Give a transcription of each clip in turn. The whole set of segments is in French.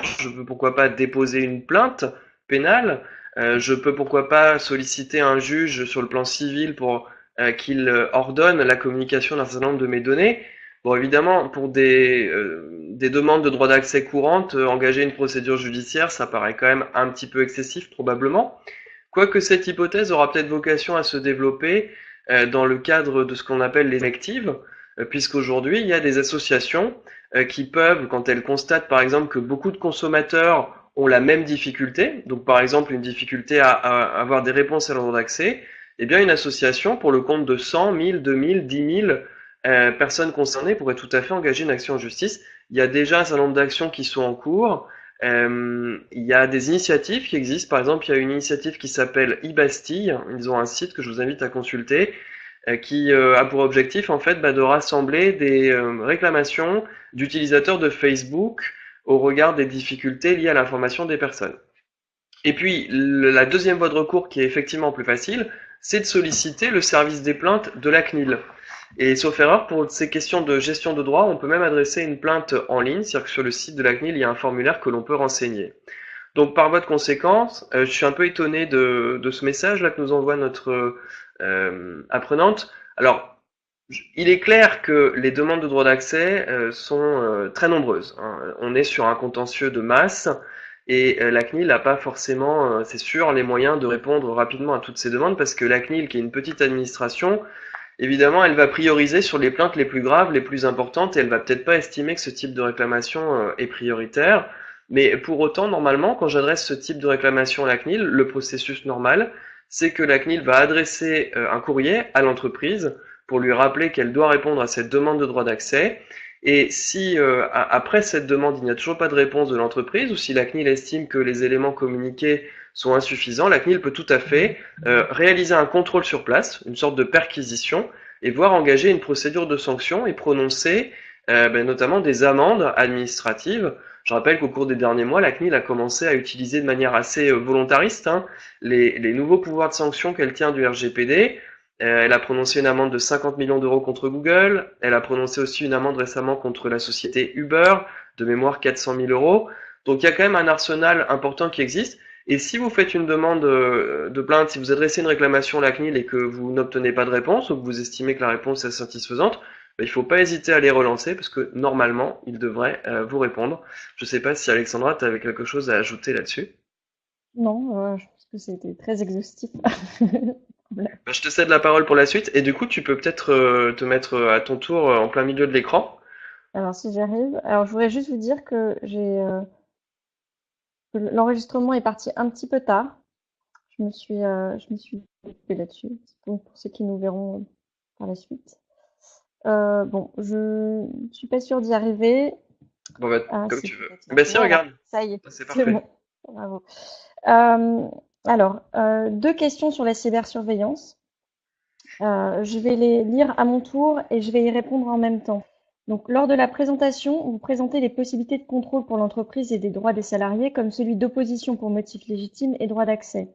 je peux pourquoi pas déposer une plainte pénale, je peux pourquoi pas solliciter un juge sur le plan civil pour qu'il ordonne la communication d'un certain nombre de mes données. Bon, évidemment, pour des demandes de droit d'accès courantes, engager une procédure judiciaire, ça paraît quand même un petit peu excessif, probablement. Quoique cette hypothèse aura peut-être vocation à se développer dans le cadre de ce qu'on appelle les actives, puisqu'aujourd'hui, il y a des associations qui peuvent, quand elles constatent par exemple que beaucoup de consommateurs ont la même difficulté, donc par exemple une difficulté à avoir des réponses à l'ordre d'accès, eh bien une association, pour le compte de 100, 1000, 2000, 10 000 personnes concernées, pourrait tout à fait engager une action en justice. Il y a déjà un certain nombre d'actions qui sont en cours. Il y a des initiatives qui existent. Par exemple, il y a une initiative qui s'appelle e-Bastille. Ils ont un site que je vous invite à consulter, qui a pour objectif en fait de rassembler des réclamations d'utilisateurs de Facebook au regard des difficultés liées à l'information des personnes. Et puis la deuxième voie de recours qui est effectivement plus facile, c'est de solliciter le service des plaintes de la CNIL. Et sauf erreur, pour ces questions de gestion de droit, on peut même adresser une plainte en ligne, c'est-à-dire que sur le site de la CNIL, il y a un formulaire que l'on peut renseigner. Donc par voie de conséquence, je suis un peu étonné de ce message là que nous envoie notre apprenante. Alors, il est clair que les demandes de droit d'accès sont très nombreuses, hein. On est sur un contentieux de masse et la CNIL n'a pas forcément, c'est sûr, les moyens de répondre rapidement à toutes ces demandes parce que la CNIL, qui est une petite administration, évidemment, elle va prioriser sur les plaintes les plus graves, les plus importantes, et elle va peut-être pas estimer que ce type de réclamation est prioritaire. Mais pour autant, normalement, quand j'adresse ce type de réclamation à la CNIL, le processus normal, c'est que la CNIL va adresser un courrier à l'entreprise pour lui rappeler qu'elle doit répondre à cette demande de droit d'accès. Et si après cette demande, il n'y a toujours pas de réponse de l'entreprise, ou si la CNIL estime que les éléments communiqués sont insuffisants, la CNIL peut tout à fait réaliser un contrôle sur place, une sorte de perquisition, et voir engager une procédure de sanction et prononcer notamment des amendes administratives. Je rappelle qu'au cours des derniers mois, la CNIL a commencé à utiliser de manière assez volontariste, hein, les nouveaux pouvoirs de sanction qu'elle tient du RGPD. Elle a prononcé une amende de 50 millions d'euros contre Google. Elle a prononcé aussi une amende récemment contre la société Uber, de mémoire 400 000 euros. Donc il y a quand même un arsenal important qui existe. Et si vous faites une demande de plainte, si vous adressez une réclamation à la CNIL et que vous n'obtenez pas de réponse ou que vous estimez que la réponse est satisfaisante, il ne faut pas hésiter à les relancer parce que normalement, ils devraient vous répondre. Je ne sais pas si Alexandra, tu avais quelque chose à ajouter là-dessus. Non, je pense que c'était très exhaustif. Voilà. Je te cède la parole pour la suite et du coup, tu peux peut-être te mettre à ton tour en plein milieu de l'écran. Alors si j'arrive, alors je voudrais juste vous dire que que l'enregistrement est parti un petit peu tard. Je me suis occupée là-dessus. Donc pour ceux qui nous verront par la suite. Bon, je ne suis pas sûre d'y arriver. Bon, bah, Ah comme si, tu veux. peut-être. Bah si, Voilà, regarde, ça y est, c'est c'est parfait. bon. Bravo. Euh, alors, deux questions sur la cybersurveillance. Je vais les lire à mon tour et je vais y répondre en même temps. Donc, lors de la présentation, vous présentez les possibilités de contrôle pour l'entreprise et des droits des salariés, comme celui d'opposition pour motif légitime et droit d'accès.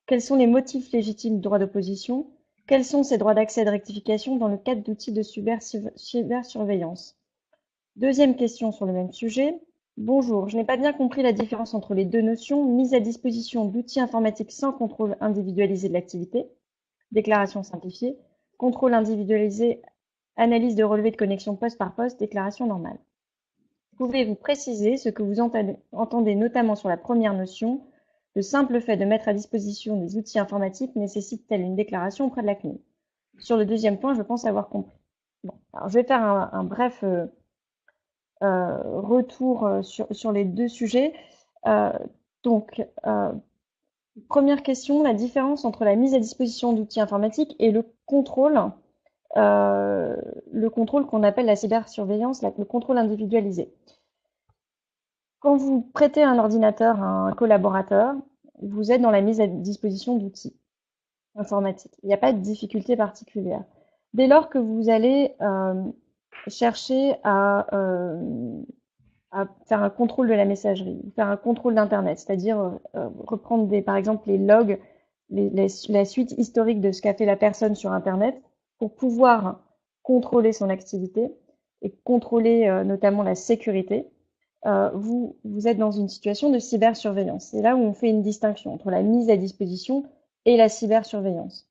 Quels sont les motifs légitimes de droit d'opposition? Quels sont ces droits d'accès et de rectification dans le cadre d'outils de cybersurveillance? Deuxième question sur le même sujet. Bonjour, je n'ai pas bien compris la différence entre les deux notions: mise à disposition d'outils informatiques sans contrôle individualisé de l'activité, déclaration simplifiée, contrôle individualisé, analyse de relevé de connexion poste par poste, déclaration normale. Pouvez-vous préciser ce que vous entendez notamment sur la première notion? Le simple fait de mettre à disposition des outils informatiques nécessite-t-elle une déclaration auprès de la CNIL? Sur le deuxième point, je pense avoir compris. Bon, alors je vais faire un bref retour sur les deux sujets. Euh, donc, première question, la différence entre la mise à disposition d'outils informatiques et euh, le contrôle qu'on appelle la cybersurveillance, le contrôle individualisé. Quand vous prêtez un ordinateur à un collaborateur, vous êtes dans la mise à disposition d'outils informatiques. Il n'y a pas de difficulté particulière. Dès lors que vous allez chercher à faire un contrôle de la messagerie, faire un contrôle d'Internet, c'est-à-dire reprendre par exemple les logs, la suite historique de ce qu'a fait la personne sur Internet pour pouvoir contrôler son activité et contrôler notamment la sécurité. vous êtes dans une situation de cybersurveillance. C'est là où on fait une distinction entre la mise à disposition et la cybersurveillance.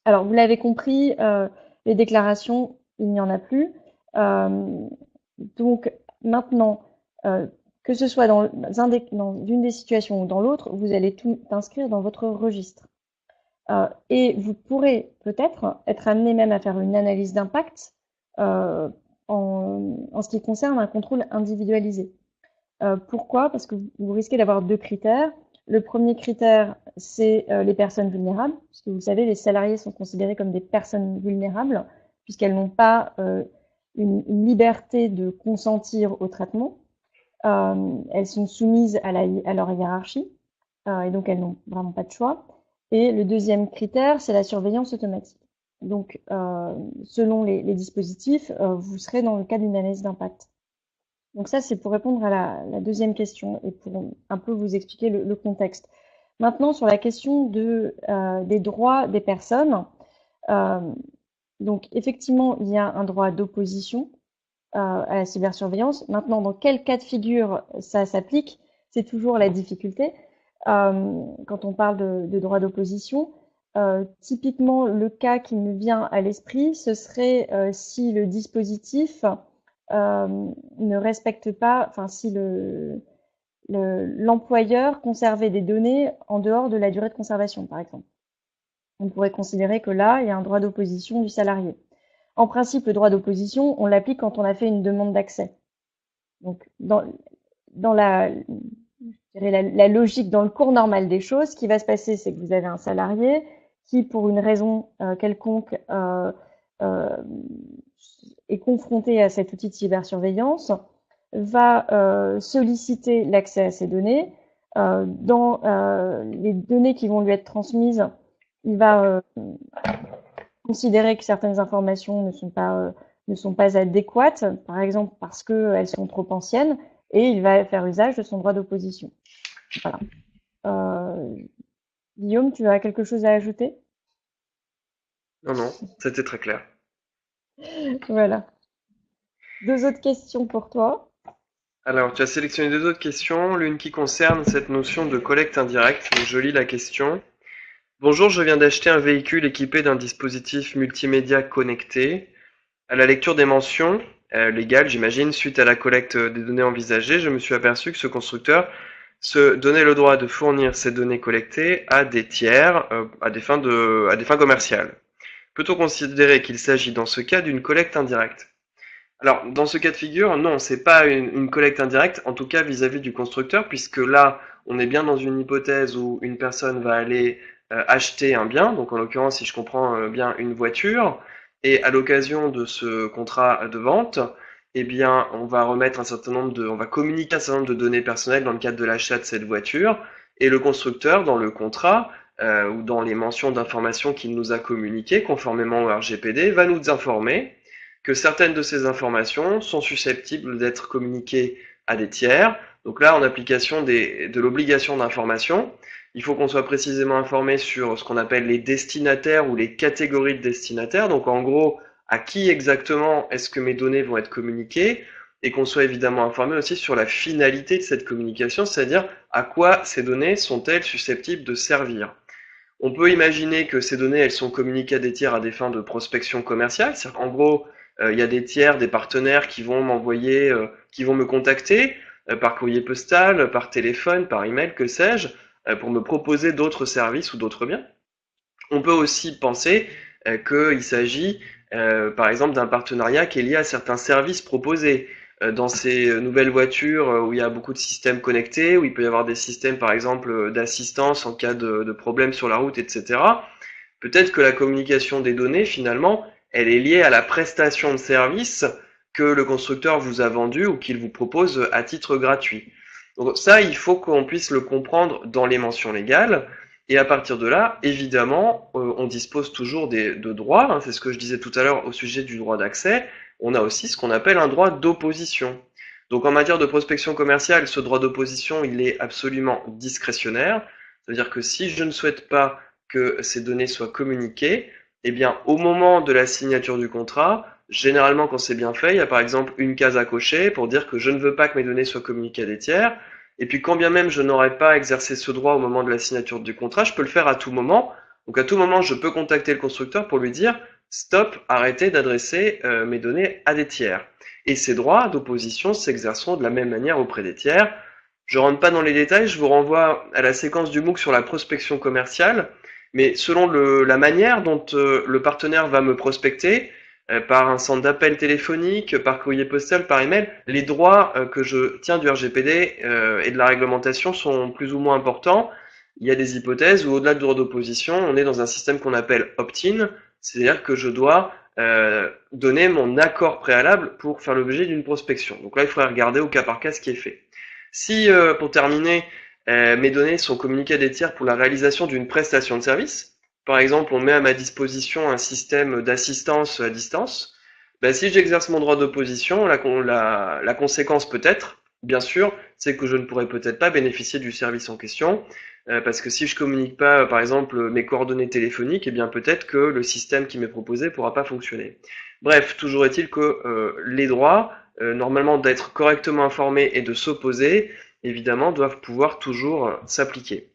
Alors, vous l'avez compris, les déclarations, il n'y en a plus. Donc maintenant, que ce soit dans une des situations ou dans l'autre, vous allez tout inscrire dans votre registre. Et vous pourrez peut-être être amené même à faire une analyse d'impact en ce qui concerne un contrôle individualisé. Pourquoi? Parce que vous risquez d'avoir deux critères. Le premier critère, c'est les personnes vulnérables, puisque vous le savez, les salariés sont considérés comme des personnes vulnérables, puisqu'elles n'ont pas une liberté de consentir au traitement. Elles sont soumises à leur hiérarchie, et donc elles n'ont vraiment pas de choix. Et le deuxième critère, c'est la surveillance automatique. Donc, selon les dispositifs, vous serez dans le cas d'une analyse d'impact. Donc ça, c'est pour répondre à la deuxième question et pour un peu vous expliquer le contexte. Maintenant, sur la question des droits des personnes, donc effectivement, il y a un droit d'opposition à la cybersurveillance. Maintenant, dans quel cas de figure ça s'applique, c'est toujours la difficulté. Quand on parle de droit d'opposition, typiquement, le cas qui me vient à l'esprit, ce serait si le dispositif ne respecte pas, enfin si l'employeur conservait des données en dehors de la durée de conservation, par exemple. On pourrait considérer que là, il y a un droit d'opposition du salarié. En principe, le droit d'opposition, on l'applique quand on a fait une demande d'accès. Donc, dans la logique, dans le cours normal des choses, ce qui va se passer, c'est que vous avez un salarié qui, pour une raison quelconque, est confronté à cet outil de cybersurveillance, va solliciter l'accès à ces données. Dans les données qui vont lui être transmises, il va considérer que certaines informations ne sont pas adéquates, par exemple parce qu'elles sont trop anciennes, et il va faire usage de son droit d'opposition. Voilà. Guillaume, tu as quelque chose à ajouter? Non, non, c'était très clair. Voilà. Deux autres questions pour toi. Alors, tu as sélectionné deux autres questions, l'une qui concerne cette notion de collecte indirecte. Donc, je lis la question. Bonjour, je viens d'acheter un véhicule équipé d'un dispositif multimédia connecté. À la lecture des mentions légales, j'imagine, suite à la collecte des données envisagées, je me suis aperçu que ce constructeur se donnait le droit de fournir ces données collectées à des tiers à des fins commerciales. Peut-on considérer qu'il s'agit dans ce cas d'une collecte indirecte? Alors, dans ce cas de figure, non, c'est pas une collecte indirecte, en tout cas vis-à-vis du constructeur, puisque là, on est bien dans une hypothèse où une personne va aller acheter un bien, donc en l'occurrence, si je comprends bien, une voiture, et à l'occasion de ce contrat de vente, eh bien, on va on va communiquer un certain nombre de données personnelles dans le cadre de l'achat de cette voiture, et le constructeur, dans le contrat, ou dans les mentions d'informations qu'il nous a communiquées, conformément au RGPD, va nous informer que certaines de ces informations sont susceptibles d'être communiquées à des tiers. Donc là, en application de l'obligation d'information, il faut qu'on soit précisément informé sur ce qu'on appelle les destinataires ou les catégories de destinataires. Donc en gros, à qui exactement est-ce que mes données vont être communiquées, et qu'on soit évidemment informé aussi sur la finalité de cette communication, c'est-à-dire à quoi ces données sont-elles susceptibles de servir. On peut imaginer que ces données, elles sont communiquées à des tiers à des fins de prospection commerciale. C'est-à-dire qu'en gros, il y a des tiers, des partenaires qui vont qui vont me contacter par courrier postal, par téléphone, par email, que sais-je, pour me proposer d'autres services ou d'autres biens. On peut aussi penser qu'il s'agit, par exemple, d'un partenariat qui est lié à certains services proposés. Dans ces nouvelles voitures où il y a beaucoup de systèmes connectés, où il peut y avoir des systèmes, par exemple, d'assistance en cas de problème sur la route, etc. Peut-être que la communication des données, finalement, elle est liée à la prestation de service que le constructeur vous a vendu ou qu'il vous propose à titre gratuit. Donc ça, il faut qu'on puisse le comprendre dans les mentions légales. Et à partir de là, évidemment, on dispose toujours de droits. Hein, c'est ce que je disais tout à l'heure au sujet du droit d'accès. On a aussi ce qu'on appelle un droit d'opposition. Donc en matière de prospection commerciale, ce droit d'opposition, il est absolument discrétionnaire. C'est-à-dire que si je ne souhaite pas que ces données soient communiquées, eh bien, au moment de la signature du contrat, généralement, quand c'est bien fait, il y a par exemple une case à cocher pour dire que je ne veux pas que mes données soient communiquées à des tiers. Et puis, quand bien même je n'aurais pas exercé ce droit au moment de la signature du contrat, je peux le faire à tout moment. Donc, à tout moment, je peux contacter le constructeur pour lui dire, stop, arrêtez d'adresser mes données à des tiers. Et ces droits d'opposition s'exerceront de la même manière auprès des tiers. Je rentre pas dans les détails, je vous renvoie à la séquence du MOOC sur la prospection commerciale, mais selon la manière dont le partenaire va me prospecter, par un centre d'appel téléphonique, par courrier postal, par email, les droits que je tiens du RGPD et de la réglementation sont plus ou moins importants. Il y a des hypothèses où au-delà du droit d'opposition, on est dans un système qu'on appelle opt-in, c'est-à-dire que je dois donner mon accord préalable pour faire l'objet d'une prospection. Donc là, il faudrait regarder au cas par cas ce qui est fait. Si, pour terminer, mes données sont communiquées à des tiers pour la réalisation d'une prestation de service, par exemple, on met à ma disposition un système d'assistance à distance, ben, si j'exerce mon droit d'opposition, la conséquence peut-être, bien sûr, c'est que je ne pourrai peut-être pas bénéficier du service en question, parce que si je communique pas, par exemple, mes coordonnées téléphoniques, eh bien peut-être que le système qui m'est proposé pourra pas fonctionner. Bref, toujours est-il que les droits, normalement d'être correctement informés et de s'opposer, évidemment, doivent pouvoir toujours s'appliquer.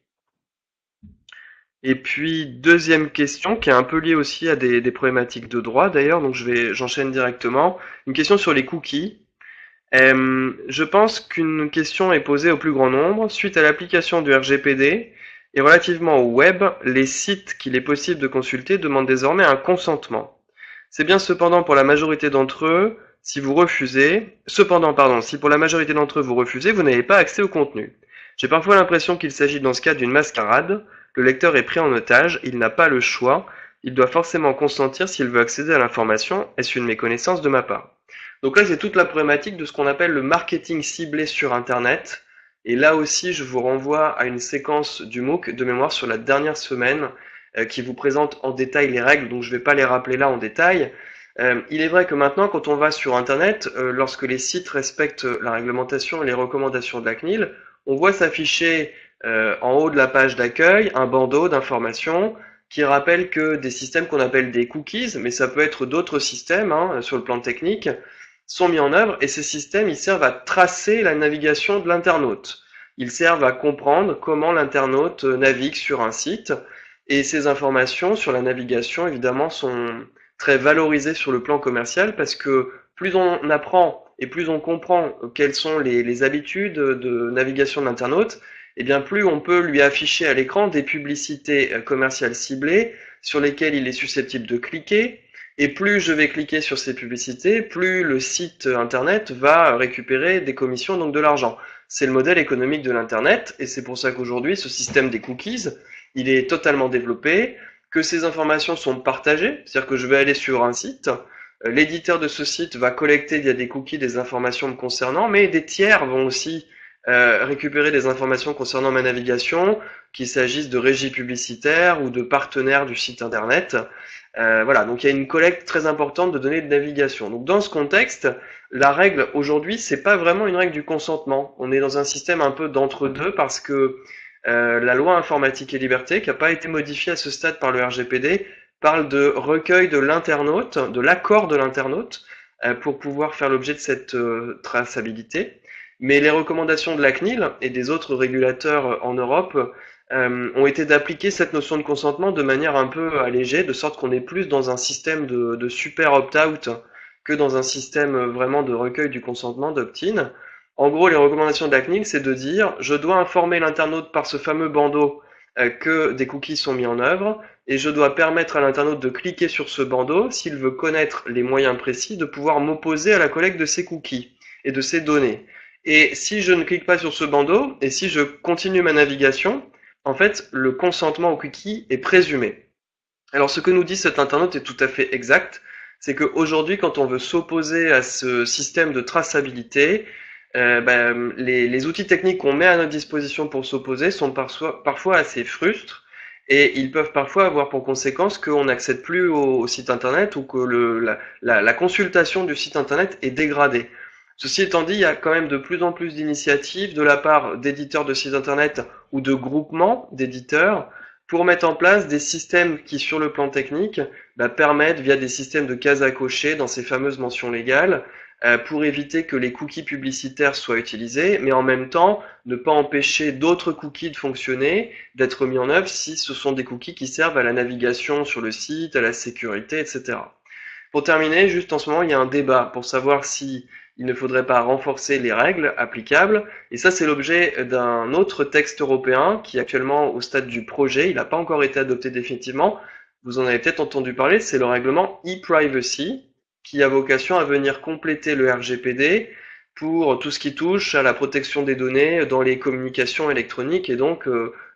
Et puis, deuxième question, qui est un peu liée aussi à des problématiques de droit d'ailleurs, donc j'enchaîne directement. Une question sur les cookies. Je pense qu'une question est posée au plus grand nombre. Suite à l'application du RGPD et relativement au web, les sites qu'il est possible de consulter demandent désormais un consentement. C'est bien cependant pour la majorité d'entre eux, si vous refusez, cependant, pardon, si pour la majorité d'entre eux vous refusez, vous n'avez pas accès au contenu. J'ai parfois l'impression qu'il s'agit dans ce cas d'une mascarade. Le lecteur est pris en otage, il n'a pas le choix, il doit forcément consentir s'il veut accéder à l'information. Est-ce une méconnaissance de ma part? Donc là, c'est toute la problématique de ce qu'on appelle le marketing ciblé sur Internet. Et là aussi, je vous renvoie à une séquence du MOOC de mémoire sur la dernière semaine qui vous présente en détail les règles, donc je ne vais pas les rappeler là en détail. Il est vrai que maintenant, quand on va sur Internet, lorsque les sites respectent la réglementation et les recommandations de la CNIL, on voit s'afficher en haut de la page d'accueil un bandeau d'informations qui rappelle que des systèmes qu'on appelle des cookies, mais ça peut être d'autres systèmes sur le plan technique, sont mis en œuvre et ces systèmes ils servent à tracer la navigation de l'internaute. Ils servent à comprendre comment l'internaute navigue sur un site et ces informations sur la navigation évidemment sont très valorisées sur le plan commercial parce que plus on apprend et plus on comprend quelles sont les habitudes de navigation de l'internaute, et bien plus on peut lui afficher à l'écran des publicités commerciales ciblées sur lesquelles il est susceptible de cliquer. Et plus je vais cliquer sur ces publicités, plus le site internet va récupérer des commissions, donc de l'argent. C'est le modèle économique de l'internet, et c'est pour ça qu'aujourd'hui, ce système des cookies, il est totalement développé, que ces informations sont partagées, c'est-à-dire que je vais aller sur un site, l'éditeur de ce site va collecter via des cookies des informations me concernant, mais des tiers vont aussi récupérer des informations concernant ma navigation, qu'il s'agisse de régies publicitaires ou de partenaires du site internet. Voilà, donc il y a une collecte très importante de données de navigation. Donc dans ce contexte, la règle aujourd'hui, c'est pas vraiment une règle du consentement. On est dans un système un peu d'entre-deux parce que la loi informatique et liberté, qui n'a pas été modifiée à ce stade par le RGPD, parle de recueil de l'internaute, de l'accord de l'internaute, pour pouvoir faire l'objet de cette traçabilité. Mais les recommandations de la CNIL et des autres régulateurs en Europe ont été d'appliquer cette notion de consentement de manière un peu allégée, de sorte qu'on est plus dans un système de super opt-out que dans un système vraiment de recueil du consentement, d'opt-in. En gros, les recommandations de la CNIL, c'est de dire je dois informer l'internaute par ce fameux bandeau que des cookies sont mis en œuvre, et je dois permettre à l'internaute de cliquer sur ce bandeau s'il veut connaître les moyens précis de pouvoir m'opposer à la collecte de ces cookies et de ces données. Et si je ne clique pas sur ce bandeau, et si je continue ma navigation, en fait, le consentement au cookie est présumé. Alors, ce que nous dit cet internaute est tout à fait exact. C'est qu'aujourd'hui, quand on veut s'opposer à ce système de traçabilité, les outils techniques qu'on met à notre disposition pour s'opposer sont parfois assez frustres et ils peuvent parfois avoir pour conséquence qu'on n'accède plus au site internet ou que la consultation du site internet est dégradée. Ceci étant dit, il y a quand même de plus en plus d'initiatives de la part d'éditeurs de sites internet ou de groupements d'éditeurs pour mettre en place des systèmes qui, sur le plan technique, permettent, via des systèmes de cases à cocher dans ces fameuses mentions légales, pour éviter que les cookies publicitaires soient utilisés, mais en même temps ne pas empêcher d'autres cookies de fonctionner, d'être mis en œuvre si ce sont des cookies qui servent à la navigation sur le site, à la sécurité, etc. Pour terminer, juste en ce moment, il y a un débat pour savoir si il ne faudrait pas renforcer les règles applicables. Et ça, c'est l'objet d'un autre texte européen qui est actuellement au stade du projet. Il n'a pas encore été adopté définitivement. Vous en avez peut-être entendu parler, c'est le règlement e-privacy qui a vocation à venir compléter le RGPD pour tout ce qui touche à la protection des données dans les communications électroniques et donc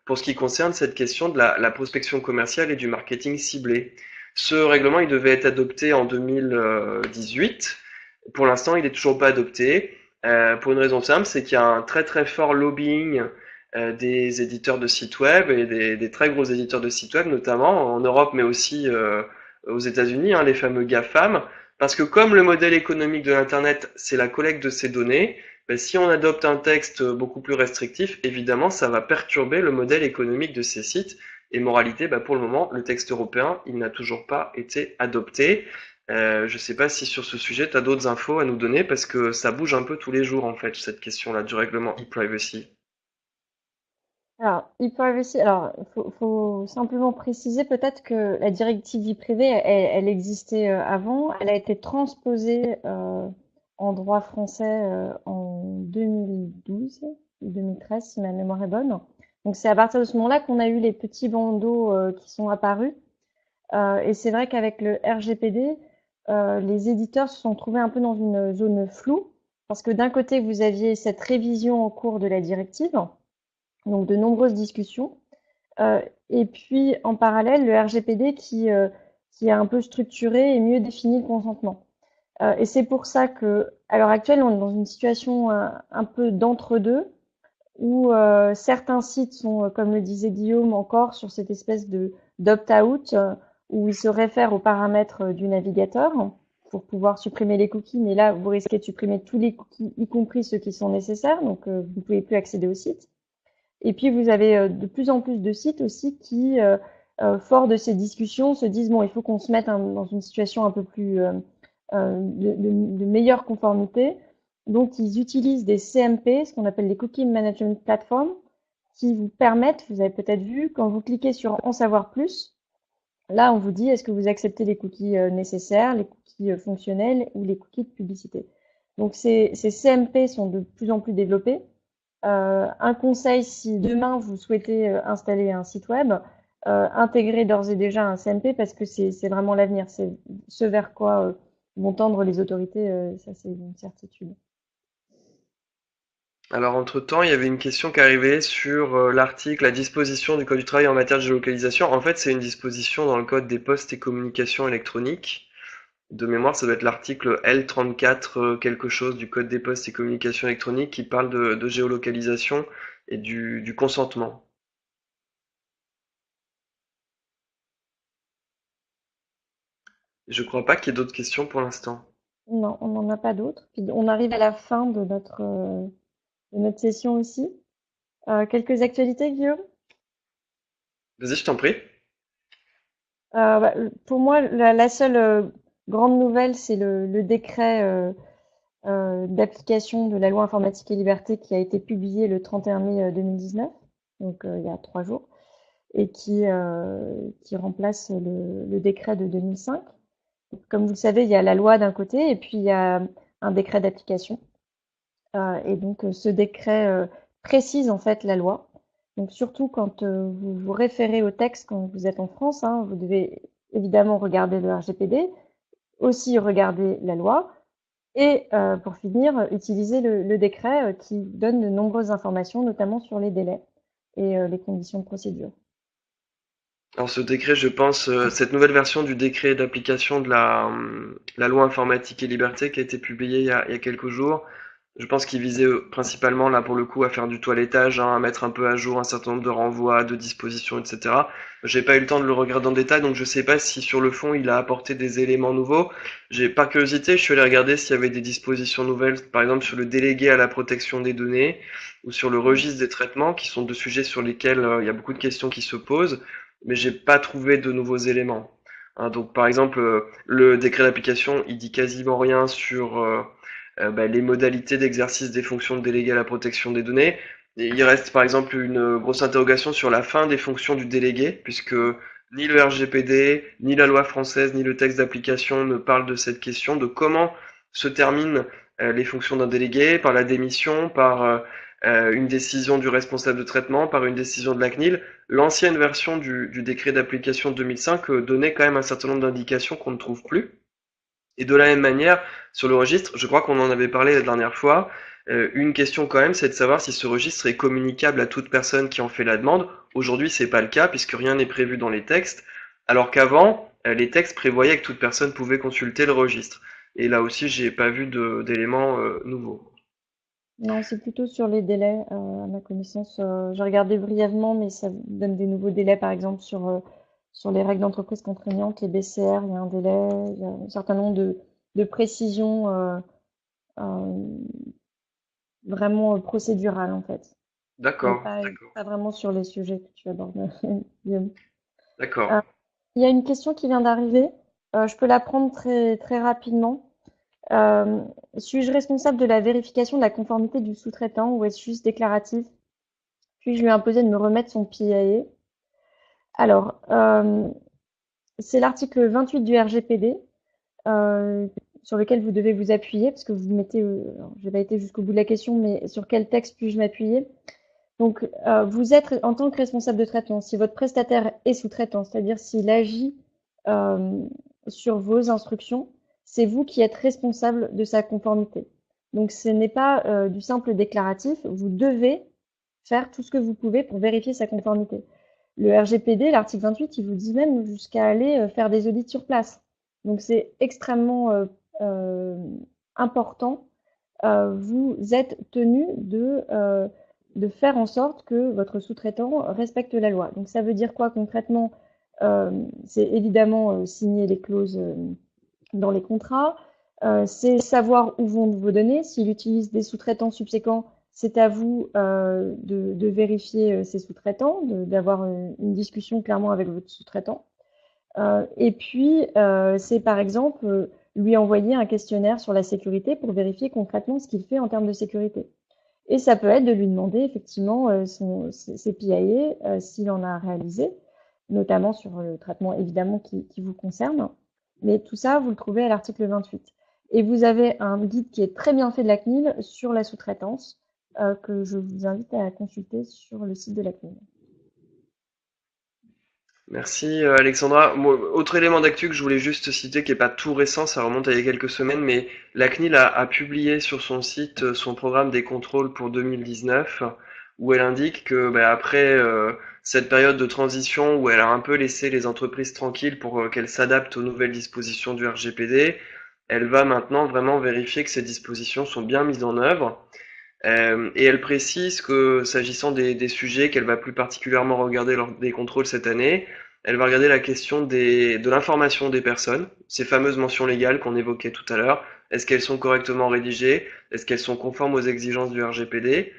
pour ce qui concerne cette question de la prospection commerciale et du marketing ciblé. Ce règlement, il devait être adopté en 2018. Pour l'instant, il n'est toujours pas adopté. Pour une raison simple, c'est qu'il y a un très très fort lobbying des éditeurs de sites web et des très gros éditeurs de sites web, notamment en Europe, mais aussi aux États-Unis, les fameux GAFAM. Parce que comme le modèle économique de l'Internet, c'est la collecte de ces données, si on adopte un texte beaucoup plus restrictif, évidemment, ça va perturber le modèle économique de ces sites. Et moralité, pour le moment, le texte européen, il n'a toujours pas été adopté. Je ne sais pas si sur ce sujet, tu as d'autres infos à nous donner, parce que ça bouge un peu tous les jours, en fait, cette question-là du règlement e-privacy. Alors, e-privacy, alors, faut simplement préciser peut-être que la directive vie privée, elle existait avant. Elle a été transposée en droit français en 2012 ou 2013, si ma mémoire est bonne. Donc, c'est à partir de ce moment-là qu'on a eu les petits bandeaux qui sont apparus. Et c'est vrai qu'avec le RGPD, les éditeurs se sont trouvés un peu dans une zone floue, parce que d'un côté, vous aviez cette révision en cours de la directive, donc de nombreuses discussions. Et puis en parallèle, le RGPD qui a un peu structuré et mieux défini le consentement. Et c'est pour ça que, à l'heure actuelle, on est dans une situation un peu d'entre-deux, où certains sites sont, comme le disait Guillaume, encore sur cette espèce de d'opt-out, où ils se réfèrent aux paramètres du navigateur pour pouvoir supprimer les cookies. Mais là, vous risquez de supprimer tous les cookies, y compris ceux qui sont nécessaires, donc vous ne pouvez plus accéder au site. Et puis, vous avez de plus en plus de sites aussi qui, fort de ces discussions, se disent, bon, il faut qu'on se mette dans une situation un peu plus de meilleure conformité. Donc, ils utilisent des CMP, ce qu'on appelle les Cookie Management Platform, qui vous permettent, vous avez peut-être vu, quand vous cliquez sur En savoir plus, là, on vous dit, est-ce que vous acceptez les cookies nécessaires, les cookies fonctionnels ou les cookies de publicité. Donc, ces CMP sont de plus en plus développés. Un conseil, si demain vous souhaitez installer un site web, intégrez d'ores et déjà un CMP parce que c'est vraiment l'avenir. C'est ce vers quoi vont tendre les autorités, ça c'est une certitude. Alors, entre-temps, il y avait une question qui arrivait sur l'article, la disposition du Code du travail en matière de géolocalisation. En fait, c'est une disposition dans le Code des postes et communications électroniques. De mémoire, ça doit être l'article L34 quelque chose du Code des postes et communications électroniques qui parle de géolocalisation et du consentement. Je crois pas qu'il y ait d'autres questions pour l'instant. Non, on n'en a pas d'autres. Puis on arrive à la fin de notre session aussi. Quelques actualités, Guillaume? Vas-y, je t'en prie. Pour moi, la seule grande nouvelle, c'est le décret d'application de la loi informatique et liberté qui a été publié le 31 mai 2019, donc il y a 3 jours, et qui remplace le décret de 2005. Comme vous le savez, il y a la loi d'un côté et puis il y a un décret d'application. Et donc ce décret précise en fait la loi. Donc surtout quand vous vous référez au texte quand vous êtes en France, vous devez évidemment regarder le RGPD, aussi regarder la loi et pour finir, utiliser le décret qui donne de nombreuses informations, notamment sur les délais et les conditions de procédure. Alors ce décret, je pense, cette nouvelle version du décret d'application de la loi informatique et liberté qui a été publiée il y a quelques jours, Je pense qu'ils visaient principalement là pour le coup à faire du toilettage, hein, à mettre un peu à jour un certain nombre de renvois, de dispositions, etc. J'ai pas eu le temps de le regarder en détail, donc je sais pas si sur le fond il a apporté des éléments nouveaux. J'ai par curiosité, je suis allé regarder s'il y avait des dispositions nouvelles, par exemple sur le délégué à la protection des données ou sur le registre des traitements, qui sont deux sujets sur lesquels il y a beaucoup de questions qui se posent, mais j'ai pas trouvé de nouveaux éléments. Hein, donc par exemple, le décret d'application, il dit quasiment rien sur les modalités d'exercice des fonctions de délégué à la protection des données. Et il reste par exemple une grosse interrogation sur la fin des fonctions du délégué, puisque ni le RGPD, ni la loi française, ni le texte d'application ne parlent de cette question, de comment se terminent les fonctions d'un délégué, par la démission, par une décision du responsable de traitement, par une décision de la CNIL. L'ancienne version du décret d'application de 2005 donnait quand même un certain nombre d'indications qu'on ne trouve plus. Et de la même manière, sur le registre, je crois qu'on en avait parlé la dernière fois, une question quand même, c'est de savoir si ce registre est communicable à toute personne qui en fait la demande. Aujourd'hui, c'est pas le cas puisque rien n'est prévu dans les textes, alors qu'avant, les textes prévoyaient que toute personne pouvait consulter le registre. Et là aussi, j'ai pas vu d'éléments nouveaux. Non, c'est plutôt sur les délais, à ma connaissance. J'ai regardé brièvement, mais ça donne des nouveaux délais, par exemple, sur les règles d'entreprise contraignantes, les BCR, il y a un délai, il y a un certain nombre de précisions euh, vraiment procédurales, en fait, mais D'accord, pas vraiment sur les sujets que tu abordes, Guillaume. d'accord. Euh, il y a une question qui vient d'arriver. Je peux la prendre très, très rapidement. Euh, Suis-je responsable de la vérification de la conformité du sous-traitant ou est-ce juste déclaratif? Puis-je lui imposer de me remettre son PIA? Alors, c'est l'article 28 du RGPD euh, sur lequel vous devez vous appuyer, parce que vous mettez, je n'ai pas été jusqu'au bout de la question, mais sur quel texte puis-je m'appuyer? Donc, vous êtes en tant que responsable de traitement, si votre prestataire est sous-traitant, c'est-à-dire s'il agit euh, sur vos instructions, c'est vous qui êtes responsable de sa conformité. Donc, ce n'est pas du simple déclaratif, vous devez faire tout ce que vous pouvez pour vérifier sa conformité. Le RGPD, l'article 28, il vous dit même jusqu'à aller faire des audits sur place. Donc, c'est extrêmement euh, important. Vous êtes tenu de faire en sorte que votre sous-traitant respecte la loi. Donc ça veut dire quoi concrètement? C'est évidemment signer les clauses dans les contrats, c'est savoir où vont vos données. S'il utilise des sous-traitants subséquents, c'est à vous de vérifier ces sous-traitants, d'avoir une discussion clairement avec votre sous-traitant. Et puis, c'est par exemple lui envoyer un questionnaire sur la sécurité pour vérifier concrètement ce qu'il fait en termes de sécurité. Et ça peut être de lui demander effectivement ses PIA, s'il en a réalisé, notamment sur le traitement évidemment qui vous concerne. Mais tout ça, vous le trouvez à l'article 28. Et vous avez un guide qui est très bien fait de la CNIL sur la sous-traitance, que je vous invite à consulter sur le site de la CNIL. Merci Alexandra. Moi, autre élément d'actu que je voulais juste citer, qui est pas tout récent, ça remonte à il y a quelques semaines, mais la CNIL a publié sur son site son programme des contrôles pour 2019, où elle indique que après cette période de transition où elle a un peu laissé les entreprises tranquilles pour qu'elles s'adaptent aux nouvelles dispositions du RGPD, elle va maintenant vraiment vérifier que ces dispositions sont bien mises en œuvre. Et elle précise que s'agissant des sujets qu'elle va plus particulièrement regarder lors des contrôles cette année, elle va regarder la question de l'information des personnes, ces fameuses mentions légales qu'on évoquait tout à l'heure. Est-ce qu'elles sont correctement rédigées? Est-ce qu'elles sont conformes aux exigences du RGPD?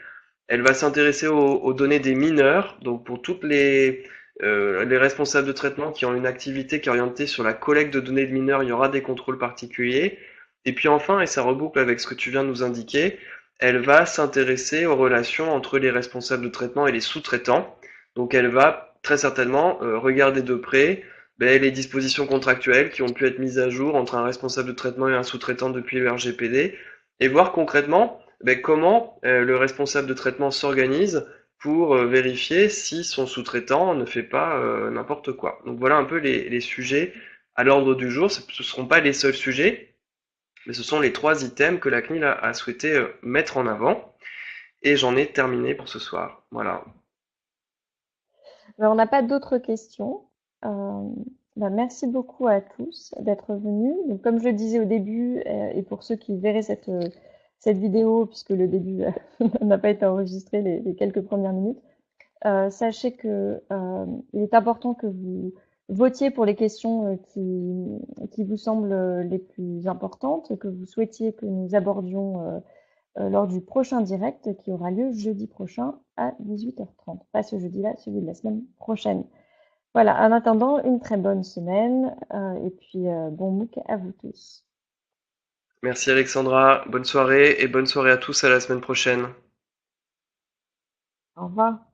Elle va s'intéresser aux données des mineurs, donc pour toutes les responsables de traitement qui ont une activité qui est orientée sur la collecte de données de mineurs, il y aura des contrôles particuliers. Et puis enfin, et ça reboucle avec ce que tu viens de nous indiquer, elle va s'intéresser aux relations entre les responsables de traitement et les sous-traitants. Donc elle va très certainement regarder de près les dispositions contractuelles qui ont pu être mises à jour entre un responsable de traitement et un sous-traitant depuis le RGPD et voir concrètement comment le responsable de traitement s'organise pour vérifier si son sous-traitant ne fait pas n'importe quoi. Donc voilà un peu les sujets à l'ordre du jour. Ce ne seront pas les seuls sujets, mais ce sont les trois items que la CNIL a souhaité mettre en avant. Et j'en ai terminé pour ce soir. Voilà. Ben, on n'a pas d'autres questions. Euh, Merci beaucoup à tous d'être venus. Donc, comme je le disais au début, et pour ceux qui verraient cette vidéo, puisque le début n'a pas été enregistré, les quelques premières minutes. Sachez que il est important que vous votiez pour les questions qui vous semblent les plus importantes, que vous souhaitiez que nous abordions lors du prochain direct qui aura lieu jeudi prochain à 18h30. Pas ce jeudi-là, celui de la semaine prochaine. Voilà, en attendant, une très bonne semaine et puis bon MOOC à vous tous. Merci Alexandra, bonne soirée et bonne soirée à tous à la semaine prochaine. Au revoir.